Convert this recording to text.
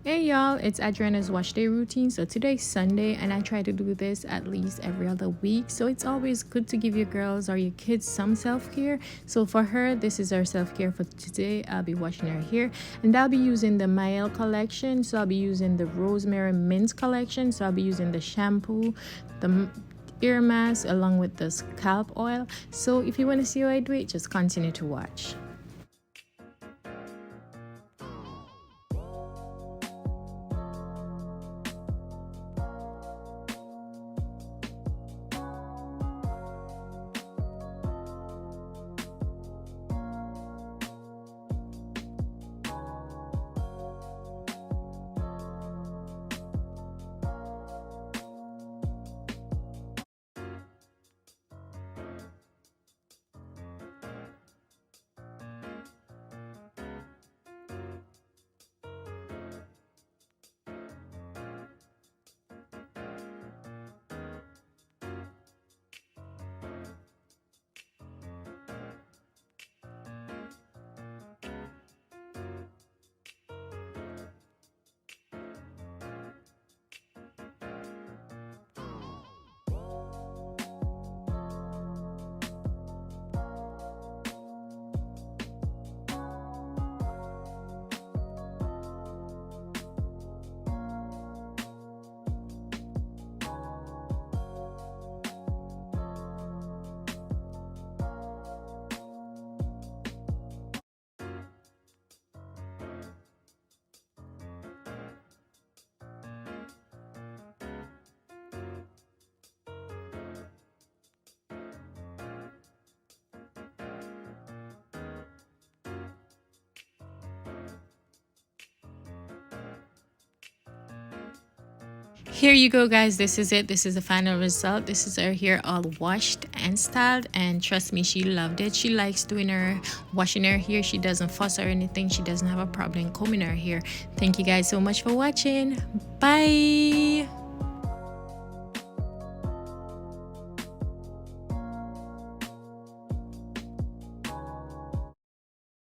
Hey y'all, it's Adriana's wash day routine. So today's Sunday and I try to do this at least every other week. So it's always good to give your girls or your kids some self-care. So for her, this is her self-care for today. I'll be washing her hair and I'll be using the Mael collection. So I'll be using the rosemary mint collection. So I'll be using the shampoo, the ear mask along with the scalp oil. So if you want to see how I do it, just continue to watch. Here you go, guys. This is it. This is the final result. This is her hair all washed and styled, and trust me, she loved it. She likes doing her washing her hair. She doesn't fuss or anything. She doesn't have a problem combing her hair. Thank you guys so much for watching. Bye.